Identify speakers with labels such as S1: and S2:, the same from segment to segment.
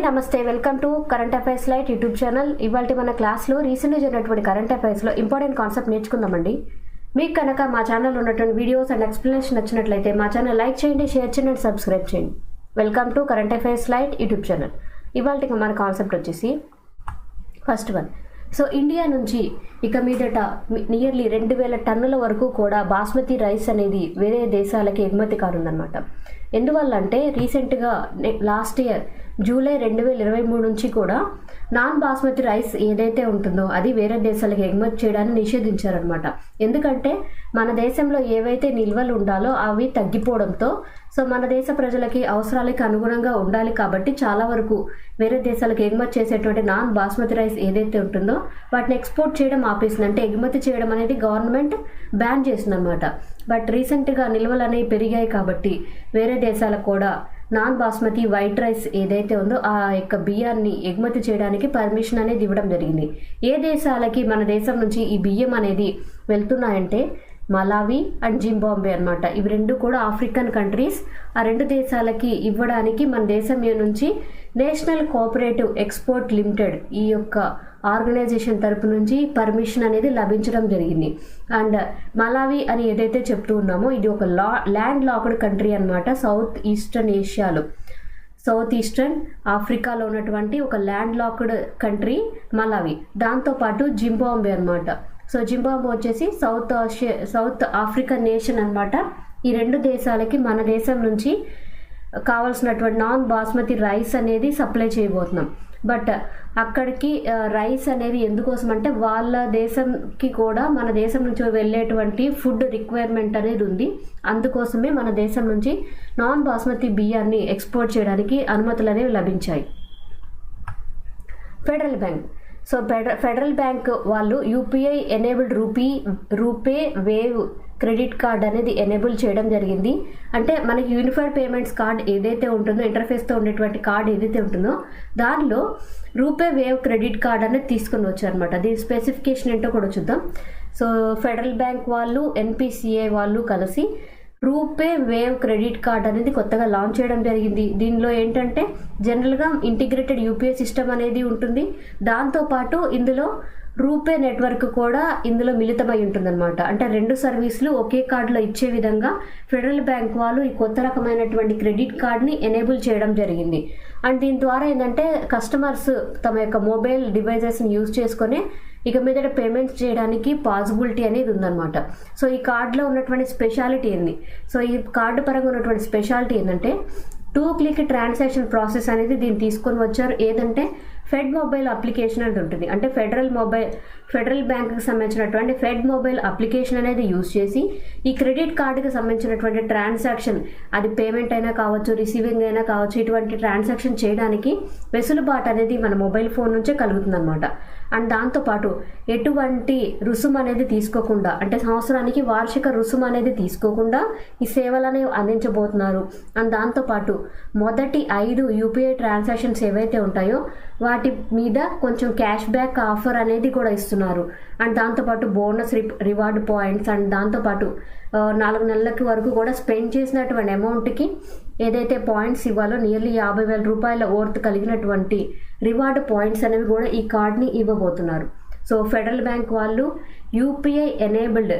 S1: నమస్తే welcome to current affairs light YouTube channel. ఇవాళ మన క్లాస్లో రీసెంట్గా జరిగినటువంటి కరెంట్ అఫైర్స్లో ఇంపార్టెంట్ కాన్సెప్ట్ నేర్చుకుందామండి. మీకు కనుక మా ఛానల్ ఉన్నటువంటి వీడియోస్ అండ్ ఎక్స్ప్లెనేషన్ నచ్చినట్లయితే మా ఛానల్ లైక్ చేయండి, షేర్ చేయండి అండ్ సబ్స్క్రైబ్ చేయండి. Welcome to current affairs light YouTube channel. ఇవాళ మన కాన్సెప్ట్ వచ్చేసి ఫస్ట్ వన్. సో ఇండియా నుంచి ఇక మీదట నియర్లీ 2000 టన్నుల వరకు కూడా బాస్మతి రైస్ అనేది వేరే దేశాలకి ఎగుమతి కానుందన్నమాట. ఎందువల్ల అంటే రీసెంట్గా లాస్ట్ ఇయర్ జూలై 2023 నుంచి కూడా నాన్ బాస్మతి రైస్ ఏదైతే ఉంటుందో అది వేరే దేశాలకు ఎగుమతి చేయడాన్ని నిషేధించారనమాట. ఎందుకంటే మన దేశంలో ఏవైతే నిల్వలు ఉండాలో అవి తగ్గిపోవడంతో సో మన దేశ ప్రజలకి అవసరాలకి అనుగుణంగా ఉండాలి కాబట్టి చాలా వరకు వేరే దేశాలకు ఎగుమతి చేసేటువంటి నాన్ బాస్మతి రైస్ ఏదైతే ఉంటుందో వాటిని ఎక్స్పోర్ట్ చేయడం ఆపేసింది. అంటే ఎగుమతి చేయడం అనేది గవర్నమెంట్ బ్యాన్ చేసిందనమాట. బట్ రీసెంట్గా నిల్వలు అనేవి పెరిగాయి కాబట్టి వేరే దేశాలకు కూడా నాన్ బాస్మతి వైట్ రైస్ ఏదైతే ఉందో ఆ యొక్క బియ్యాన్ని ఎగుమతి చేయడానికి పర్మిషన్ అనేది ఇవ్వడం జరిగింది. ఏ దేశాలకి మన దేశం నుంచి ఈ బియ్యం అనేది వెళ్తున్నాయంటే మలావి అండ్ జింబాబ్వే అనమాట. ఇవి రెండు కూడా ఆఫ్రికన్ కంట్రీస్. ఆ రెండు దేశాలకి ఇవ్వడానికి మన దేశం నుంచి నేషనల్ కోఆపరేటివ్ ఎక్స్పోర్ట్ లిమిటెడ్ ఈ యొక్క ఆర్గనైజేషన్ తరపు నుంచి పర్మిషన్ అనేది లభించడం జరిగింది. అండ్ మలావి అని ఏదైతే చెప్తూ ఉన్నామో ఇది ఒక ల్యాండ్ లాక్డ్ కంట్రీ అనమాట. సౌత్ ఈస్టర్న్ ఆఫ్రికాలో ఉన్నటువంటి ఒక ల్యాండ్ లాక్డ్ కంట్రీ మలావి. దాంతోపాటు జింబాబ్వే అనమాట. సో జింబాబ్వే వచ్చేసి సౌత్ ఆఫ్రికన్ నేషన్ అనమాట. ఈ రెండు దేశాలకి మన దేశం నుంచి కావాల్సినటువంటి నాన్ బాస్మతి రైస్ అనేది సప్లై చేయబోతున్నాం. బట్ అక్కడికి రైస్ అనేది ఎందుకోసం అంటే వాళ్ళ దేశంకి కూడా మన దేశం నుంచి వెళ్ళేటువంటి ఫుడ్ రిక్వైర్మెంట్ అనేది ఉంది. అందుకోసమే మన దేశం నుంచి నాన్ బాస్మతి బియ్యాన్ని ఎక్స్పోర్ట్ చేయడానికి అనుమతులు అనేవి లభించాయి. ఫెడరల్ బ్యాంక్. సో ఫెడరల్ బ్యాంక్ వాళ్ళు UPI enabled RuPay wave credit card అనేది ఎనేబుల్ చేయడం జరిగింది. అంటే మనకి యూనిఫైడ్ పేమెంట్స్ కార్డ్ ఏదైతే ఉంటుందో ఇంటర్ఫేస్తో ఉండేటువంటి కార్డ్ ఏదైతే ఉంటుందో దానిలో రూపే వేవ్ క్రెడిట్ కార్డ్ అనేది తీసుకొని వచ్చారనమాట. దీని స్పెసిఫికేషన్ ఏంటో కూడా చూద్దాం. సో ఫెడరల్ బ్యాంక్ వాళ్ళు ఎన్పిసిఐ వాళ్ళు కలిసి రూపే వేవ్ క్రెడిట్ కార్డ్ అనేది కొత్తగా లాంచ్ చేయడం జరిగింది. దీనిలో ఏంటంటే జనరల్గా ఇంటిగ్రేటెడ్ యూపీఐ సిస్టమ్ అనేది ఉంటుంది. దాంతోపాటు ఇందులో రూపే నెట్వర్క్ కూడా ఇందులో మిళితమై ఉంటుందన్నమాట. అంటే రెండు సర్వీసులు ఒకే కార్డులో ఇచ్చే విధంగా ఫెడరల్ బ్యాంక్ వాళ్ళు ఈ కొత్త రకమైనటువంటి క్రెడిట్ కార్డ్ని ఎనేబుల్ చేయడం జరిగింది. అండ్ దీని ద్వారా ఏంటంటే కస్టమర్స్ తమ యొక్క మొబైల్ డివైజెస్ని యూజ్ చేసుకొని ఇక మీదట పేమెంట్స్ చేయడానికి పాసిబిలిటీ అనేది ఉందన్నమాట. సో ఈ కార్డులో ఉన్నటువంటి స్పెషాలిటీ ఏంది? సో ఈ కార్డు పరంగా ఉన్నటువంటి స్పెషాలిటీ ఏంటంటే 2 క్లిక్ ట్రాన్సాక్షన్ ప్రాసెస్ అనేది దీన్ని తీసుకొని వచ్చారు. ఏదంటే ఫెడ్ మొబైల్ అప్లికేషన్ అనేది ఉంటుంది. అంటే ఫెడరల్ బ్యాంక్కి సంబంధించినటువంటి ఫెడ్ మొబైల్ అప్లికేషన్ అనేది యూజ్ చేసి ఈ క్రెడిట్ కార్డుకి సంబంధించినటువంటి ట్రాన్సాక్షన్ అది పేమెంట్ అయినా కావచ్చు, రిసీవింగ్ అయినా కావచ్చు, ఇటువంటి ట్రాన్సాక్షన్ చేయడానికి వెసులుబాటు అనేది మన మొబైల్ ఫోన్ నుంచే కలుగుతుంది అనమాట. అండ్ దాంతోపాటు ఎటువంటి రుసుము అనేది తీసుకోకుండా, అంటే సంవత్సరానికి వార్షిక రుసుము అనేది తీసుకోకుండా ఈ సేవలనే అందించబోతున్నారు. అండ్ దాంతోపాటు మొదటి 5 యూపీఐ ట్రాన్సాక్షన్స్ ఏవైతే ఉంటాయో వాటి మీద కొంచెం క్యాష్ బ్యాక్ ఆఫర్ అనేది కూడా ఇస్తున్నారు. అండ్ దాంతోపాటు బోనస్ రివార్డ్ పాయింట్స్ అండ్ దాంతోపాటు 4 నెలలకి వరకు కూడా స్పెండ్ చేసినటువంటి అమౌంట్కి ఏదైతే పాయింట్స్ ఇవ్వాలో నియర్లీ 50,000 రూపాయల వర్త్ కలిగినటువంటి రివార్డ్ పాయింట్స్ అనేవి కూడా ఈ కార్డ్ని ఇవ్వబోతున్నారు. సో ఫెడరల్ బ్యాంక్ వాళ్ళు UPI enabled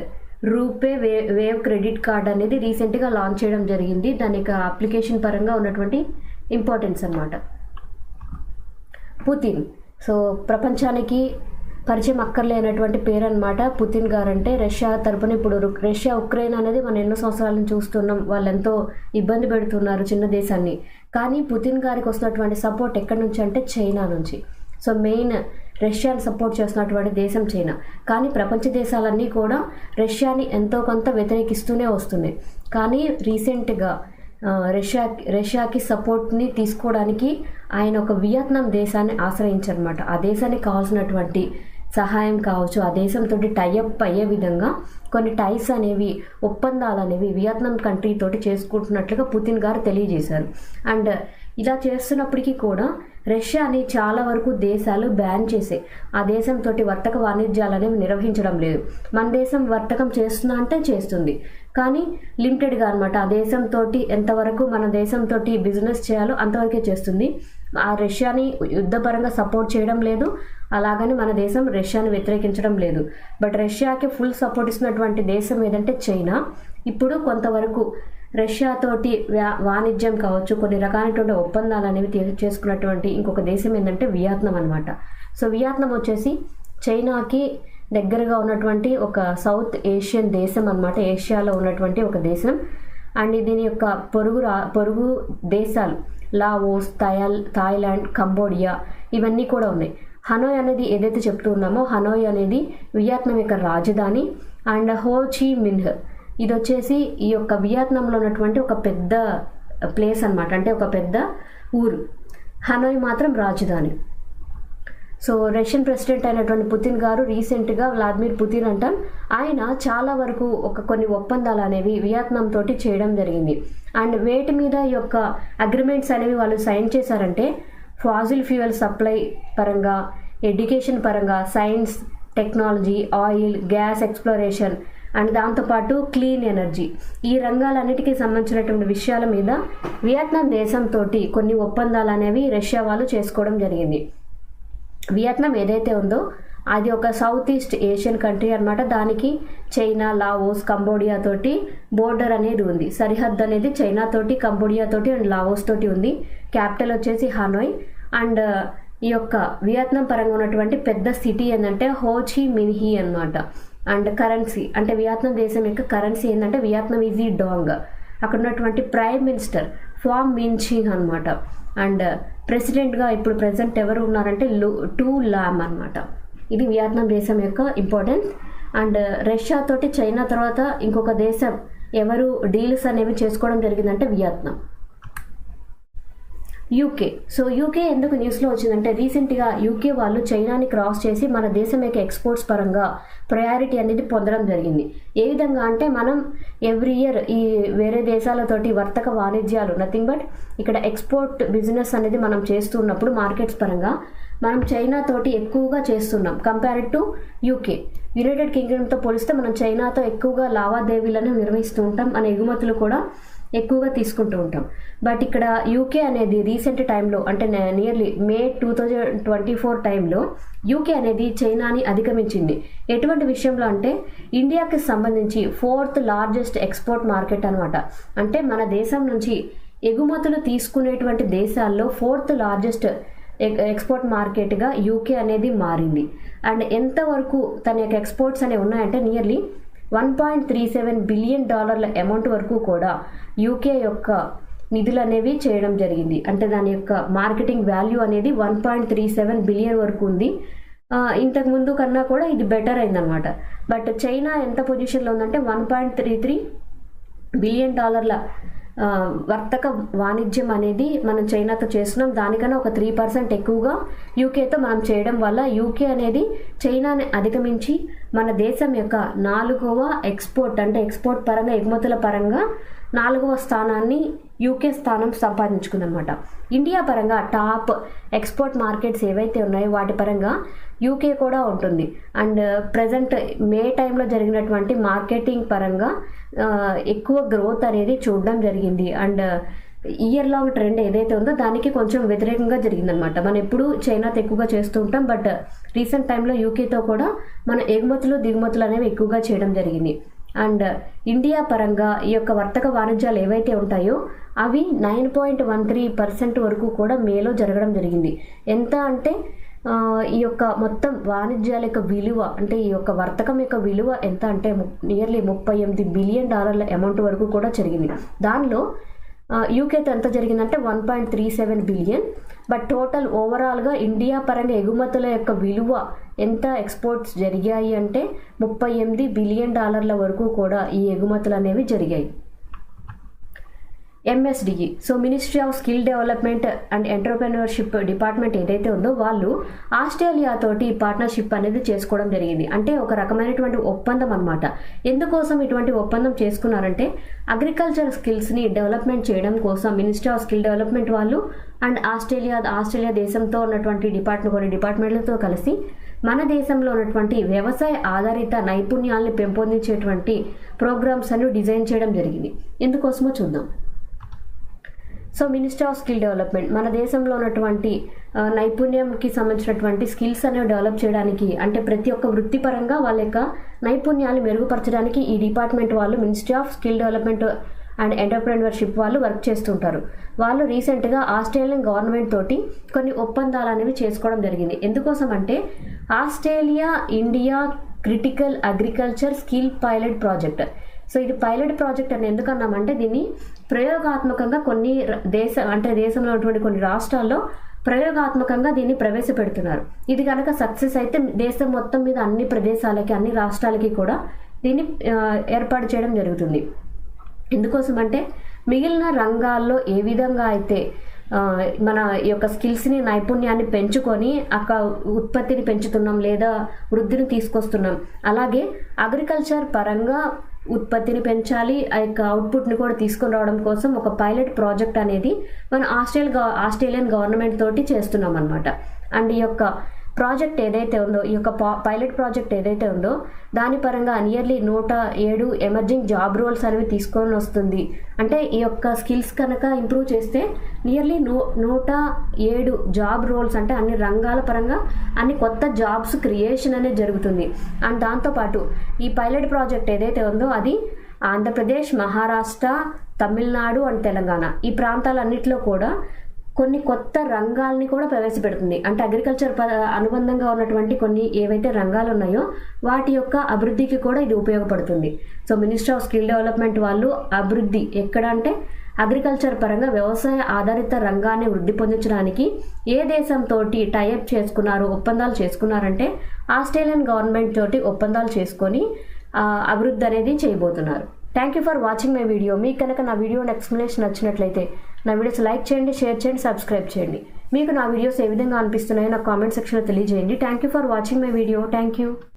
S1: RuPay wave credit card అనేది రీసెంట్గా లాంచ్ చేయడం జరిగింది. దాని యొక్క అప్లికేషన్ పరంగా ఉన్నటువంటి ఇంపార్టెన్స్ అన్నమాట. పుతిన్. సో ప్రపంచానికి పరిచయం అక్కర్లేనటువంటి పేరు అనమాట పుతిన్ గారు అంటే. రష్యా తరపున ఇప్పుడు రష్యా ఉక్రెయిన్ అనేది మనం ఎన్నో సంవత్సరాల నుంచి చూస్తున్నాం. వాళ్ళు ఎంతో ఇబ్బంది పెడుతున్నారు చిన్న దేశాన్ని. కానీ పుతిన్ గారికి వస్తున్నటువంటి సపోర్ట్ ఎక్కడి నుంచి అంటే చైనా నుంచి. సో మెయిన్ రష్యాని సపోర్ట్ చేస్తున్నటువంటి దేశం చైనా. కానీ ప్రపంచ దేశాలన్నీ కూడా రష్యాని ఎంతో కొంత వ్యతిరేకిస్తూనే వస్తున్నాయి. కానీ రీసెంట్గా రష్యాకి సపోర్ట్ని తీసుకోవడానికి ఆయన ఒక వియత్నాం దేశాన్ని ఆశ్రయించారనమాట. ఆ దేశానికి కావాల్సినటువంటి సహాయం కావచ్చు, ఆ దేశంతో టైఅప్ అయ్యే విధంగా కొన్ని టైస్ అనేవి, ఒప్పందాలు అనేవి వియత్నాం కంట్రీ తోటి చేసుకుంటున్నట్లుగా పుతిన్ గారు తెలియజేశారు. అండ్ ఇలా చేస్తున్నప్పటికీ కూడా రష్యాని చాలా వరకు దేశాలు బ్యాన్ చేసాయి. ఆ దేశంతో వర్తక వాణిజ్యాలు అనేవి నిర్వహించడం లేదు. మన దేశం వర్తకం చేస్తుందా అంటే చేస్తుంది, కానీ లిమిటెడ్గా అనమాట. ఆ దేశంతో ఎంతవరకు మన దేశంతో బిజినెస్ చేయాలో అంతవరకే చేస్తుంది. ఆ రష్యాని యుద్ధపరంగా సపోర్ట్ చేయడం లేదు, అలాగని మన దేశం రష్యాని వ్యతిరేకించడం లేదు. బట్ రష్యాకి ఫుల్ సపోర్ట్ ఇస్తున్నటువంటి దేశం ఏదంటే చైనా. ఇప్పుడు కొంతవరకు రష్యాతోటి వాణిజ్యం కావచ్చు, కొన్ని రకాలైనటువంటి ఒప్పందాలు అనేవి చేసుకున్నటువంటి ఇంకొక దేశం ఏంటంటే వియత్నాం అనమాట. సో వియత్నాం వచ్చేసి చైనాకి దగ్గరగా ఉన్నటువంటి ఒక సౌత్ ఏషియన్ దేశం అనమాట, ఏషియాలో ఉన్నటువంటి ఒక దేశం. అండ్ దీని యొక్క పొరుగు దేశాలు లావోస్, థాయిలాండ్, కంబోడియా ఇవన్నీ కూడా ఉన్నాయి. హనోయ్ అనేది ఏదైతే చెప్తూ ఉన్నామో, హనోయ్ అనేది వియత్నాం యొక్క రాజధాని. అండ్ హో చి మిన్హ్ ఇది వచ్చేసి ఈ యొక్క వియత్నాంలో ఉన్నటువంటి ఒక పెద్ద ప్లేస్ అనమాట, అంటే ఒక పెద్ద ఊరు. హనోయ్ మాత్రం రాజధాని. సో రష్యన్ ప్రెసిడెంట్ అయినటువంటి పుతిన్ గారు రీసెంట్గా, వ్లాదిమిర్ పుతిన్ అంటాం, ఆయన చాలా వరకు కొన్ని ఒప్పందాలు అనేవి వియత్నాం తోటి చేయడం జరిగింది. అండ్ వేటి మీద ఈ యొక్క అగ్రిమెంట్స్ అనేవి వాళ్ళు సైన్ చేశారంటే, ఫాజిల్ ఫ్యూయల్ సప్లై పరంగా, ఎడ్యుకేషన్ పరంగా, science, technology, oil, gas exploration and దాంతోపాటు క్లీన్ ఎనర్జీ, ఈ రంగాలన్నిటికీ సంబంధించినటువంటి విషయాల మీద వియత్నాం దేశంతో కొన్ని ఒప్పందాలు అనేవి రష్యా వాళ్ళు చేసుకోవడం జరిగింది. వియత్నాం ఏదైతే ఉందో అది ఒక సౌత్ ఈస్ట్ ఏషియన్ కంట్రీ అనమాట. దానికి చైనా, లావోస్, కంబోడియా తోటి బోర్డర్ అనేది ఉంది. సరిహద్దు అనేది చైనా తోటి, కంబోడియా తోటి అండ్ లావోస్ తోటి ఉంది. క్యాపిటల్ వచ్చేసి హనోయ్. అండ్ ఈ యొక్క వియత్నాం పరంగా ఉన్నటువంటి పెద్ద సిటీ ఏంటంటే హో చి మిన్హీ అనమాట. అండ్ కరెన్సీ అంటే వియత్నాం దేశం యొక్క కరెన్సీ ఏంటంటే వియత్నామీజీ డాంగ్. అక్కడ ఉన్నటువంటి ప్రైమ్ మినిస్టర్ ఫామ్ మిన్చింగ్ అనమాట. అండ్ ప్రెసిడెంట్గా ఇప్పుడు ప్రెసెంట్ ఎవరు ఉన్నారంటే టు లామ్ అనమాట. ఇది వియత్నాం దేశం యొక్క ఇంపార్టెన్స్. అండ్ రష్యా తోటి చైనా తర్వాత ఇంకొక దేశం ఎవరు డీల్స్ అనేవి చేసుకోవడం జరిగిందంటే వియత్నాం. యూకే. సో యూకే ఎందుకు న్యూస్లో వచ్చిందంటే, రీసెంట్గా యూకే వాళ్ళు చైనాని క్రాస్ చేసి మన దేశం యొక్క ఎక్స్పోర్ట్స్ పరంగా ప్రయారిటీ అనేది పొందడం జరిగింది. ఏ విధంగా అంటే, మనం ఎవ్రీ ఇయర్ ఈ వేరే దేశాలతోటి వర్తక వాణిజ్యాలు నథింగ్ బట్ ఇక్కడ ఎక్స్పోర్ట్ బిజినెస్ అనేది మనం చేస్తున్నప్పుడు మార్కెట్స్ పరంగా మనం చైనా తోటి ఎక్కువగా చేస్తున్నాం కంపేర్డ్ టు యూకే. యునైటెడ్ కింగ్డమ్తో పోలిస్తే మనం చైనాతో ఎక్కువగా లావాదేవీలను నిర్వహిస్తూ ఉంటాం, మన ఎగుమతులు కూడా ఎక్కువగా తీసుకుంటూ ఉంటాం. బట్ ఇక్కడ యూకే అనేది రీసెంట్ టైంలో అంటే నియర్లీ మే 2024 టైంలో యూకే అనేది చైనాని అధిగమించింది. ఎటువంటి విషయంలో అంటే, ఇండియాకి సంబంధించి 4th లార్జెస్ట్ ఎక్స్పోర్ట్ మార్కెట్ అనమాట. అంటే మన దేశం నుంచి ఎగుమతులు తీసుకునేటువంటి దేశాల్లో 4th లార్జెస్ట్ ఎక్స్పోర్ట్ మార్కెట్గా యూకే అనేది మారింది. అండ్ ఎంతవరకు తన యొక్క ఎక్స్పోర్ట్స్ అనేవి ఉన్నాయంటే నియర్లీ $1.37 బిలియన్ అమౌంట్ వరకు కూడా యూకే యొక్క నిధులు అనేవి చేయడం జరిగింది. అంటే దాని యొక్క మార్కెటింగ్ వాల్యూ అనేది 1.37 బిలియన్ వరకు ఉంది. ఇంతకు ముందు కన్నా కూడా ఇది బెటర్ అయిందనమాట. బట్ చైనా ఎంత పొజిషన్లో ఉందంటే $1.33 బిలియన్ వర్తక వాణిజ్యం అనేది మనం చైనాతో చేస్తున్నాం. దానికన్నా ఒక 3% ఎక్కువగా యూకేతో మనం చేయడం వల్ల యూకే అనేది చైనాని అధిగమించి మన దేశం యొక్క 4వ ఎక్స్పోర్ట్ అంటే ఎక్స్పోర్ట్ పరంగా ఎగుమతుల పరంగా 4వ స్థానాన్ని యూకే స్థానం సంపాదించుకుందనమాట. ఇండియా పరంగా టాప్ ఎక్స్పోర్ట్ మార్కెట్స్ ఏవైతే ఉన్నాయో వాటి పరంగా యూకే కూడా ఉంటుంది. అండ్ ప్రజెంట్ మే టైంలో జరిగినటువంటి మార్కెటింగ్ పరంగా ఎక్కువ గ్రోత్ అనేది చూడడం జరిగింది. అండ్ ఇయర్ లాంగ్ ట్రెండ్ ఏదైతే ఉందో దానికి కొంచెం వ్యతిరేకంగా జరిగిందనమాట. మనం ఎప్పుడు చైనాతో ఎక్కువగా చేస్తూ ఉంటాం, బట్ రీసెంట్ టైంలో యూకేతో కూడా మన ఎగుమతులు దిగుమతులు అనేవి ఎక్కువగా చేయడం జరిగింది. అండ్ ఇండియా పరంగా ఈ యొక్క వర్తక వాణిజ్యాలు ఏవైతే ఉంటాయో అవి 9.13% వరకు కూడా మేలో జరగడం జరిగింది. ఎంత అంటే ఈ యొక్క మొత్తం వాణిజ్యాల యొక్క విలువ అంటే ఈ యొక్క వర్తకం యొక్క విలువ ఎంత అంటే నియర్లీ $38 బిలియన్ అమౌంట్ వరకు కూడా జరిగింది. దానిలో యూకేతో ఎంత జరిగిందంటే 1.37 బిలియన్. బట్ టోటల్ ఓవరాల్గా ఇండియా పరంగా ఎగుమతుల యొక్క విలువ ఎంత ఎక్స్పోర్ట్స్ జరిగాయి అంటే $38 బిలియన్ వరకు కూడా ఈ ఎగుమతులు అనేవి జరిగాయి. MSDE so ministry of skill development and entrepreneurship department ఏదైతే ఉందో వాళ్ళు ఆస్ట్రేలియా తోటి పార్ట్నర్షిప్ అనేది చేసుకోవడం జరిగింది. అంటే ఒక రకమైనటువంటి ఒప్పందం అనమాట. ఎందుకోసం ఇటువంటి ఒప్పందం చేసుకున్నారంటే అగ్రికల్చర్ స్కిల్స్ని డెవలప్మెంట్ చేయడం కోసం మినిస్ట్రీ ఆఫ్ స్కిల్ డెవలప్మెంట్ వాళ్ళు అండ్ ఆస్ట్రేలియా దేశంతో ఉన్నటువంటి కొన్ని డిపార్ట్మెంట్లతో కలిసి మన దేశంలో ఉన్నటువంటి వ్యవసాయ ఆధారిత నైపుణ్యాలను పెంపొందించేటువంటి ప్రోగ్రామ్స్ అన్ని డిజైన్ చేయడం జరిగింది. ఎందుకోసమో చూద్దాం. So ministry of skill development మన దేశంలో ఉన్నటువంటి నైపుణ్యంకి సంబంధించినటువంటి స్కిల్స్ అనేవి డెవలప్ చేయడానికి, అంటే ప్రతి ఒక్క వృత్తిపరంగా వాళ్ళ యొక్క నైపుణ్యాలు మెరుగుపరచడానికి ఈ డిపార్ట్మెంట్ వాళ్ళు ministry of skill development and entrepreneurship వాళ్ళు వర్క్ చేస్తుంటారు. వాళ్ళు రీసెంట్గా ఆస్ట్రేలియన్ గవర్నమెంట్ తోటి కొన్ని ఒప్పందాలు అనేవి చేసుకోవడం జరిగింది. ఎందుకోసం అంటే Australia India critical agriculture skill pilot project. So ఇది పైలట్ ప్రాజెక్ట్ అని ఎందుకన్నామంటే దీన్ని ప్రయోగాత్మకంగా కొన్ని దేశంలో ఉన్నటువంటి కొన్ని రాష్ట్రాల్లో ప్రయోగాత్మకంగా దీన్ని ప్రవేశపెడుతున్నారు. ఇది కనుక సక్సెస్ అయితే దేశం మొత్తం మీద అన్ని ప్రదేశాలకి అన్ని రాష్ట్రాలకి కూడా దీన్ని ఏర్పాటు చేయడం జరుగుతుంది. ఎందుకోసం అంటే మిగిలిన రంగాల్లో ఏ విధంగా అయితే మన యొక్క స్కిల్స్ని నైపుణ్యాన్ని పెంచుకొని అక్కడ ఉత్పత్తిని పెంచుతున్నాం లేదా వృద్ధిని తీసుకొస్తున్నాం, అలాగే అగ్రికల్చర్ పరంగా ఉత్పత్తిని పెంచాలి, ఆ యొక్క అవుట్పుట్ని కూడా తీసుకొని రావడం కోసం ఒక పైలట్ ప్రాజెక్ట్ అనేది మన ఆస్ట్రేలియన్ గవర్నమెంట్ తోటి చేస్తున్నాం అనమాట. అండ్ ఈ యొక్క ప్రాజెక్ట్ ఏదైతే ఉందో, ఈ యొక్క పైలట్ ప్రాజెక్ట్ ఏదైతే ఉందో దాని పరంగా నియర్లీ 107 ఎమర్జింగ్ జాబ్ రోల్స్ అనేవి తీసుకొని వస్తుంది. అంటే ఈ యొక్క స్కిల్స్ కనుక ఇంప్రూవ్ చేస్తే నియర్లీ 107 జాబ్ రోల్స్, అంటే అన్ని రంగాల పరంగా అన్ని కొత్త జాబ్స్ క్రియేషన్ అనేది జరుగుతుంది. అండ్ దాంతోపాటు ఈ పైలట్ ప్రాజెక్ట్ ఏదైతే ఉందో అది ఆంధ్రప్రదేశ్, మహారాష్ట్ర, తమిళనాడు అండ్ తెలంగాణ ఈ ప్రాంతాలన్నింటిలో కూడా కొన్ని కొత్త రంగాల్ని కూడా ప్రవేశపెడుతుంది. అంటే అగ్రికల్చర్ అనుబంధంగా ఉన్నటువంటి కొన్ని ఏవైతే రంగాలు ఉన్నాయో వాటి యొక్క అభివృద్ధికి కూడా ఇది ఉపయోగపడుతుంది. So ministry of skill development వాళ్ళు అభివృద్ధి ఎక్కడ అంటే అగ్రికల్చర్ పరంగా వ్యవసాయ ఆధారిత రంగాన్ని వృద్ధి పొందించడానికి ఏ దేశంతో టైఅప్ చేసుకున్నారు, ఒప్పందాలు చేసుకున్నారంటే ఆస్ట్రేలియన్ గవర్నమెంట్ తోటి ఒప్పందాలు చేసుకొని అభివృద్ధి అనేది చేయబోతున్నారు. Thank you for watching my video. మీకు కనుక నా వీడియో ఎక్స్ప్లెనేషన్ నచ్చినట్లయితే నా వీడియోస్ లైక్ చేయండి, షేర్ చేయండి, సబ్స్క్రైబ్ చేయండి. మీకు నా వీడియోస్ ఏ విధంగా అనిపిస్తున్నాయో నాకు కామెంట్ సెక్షన్లో తెలియజేయండి. Thank you for watching my video. Thank you.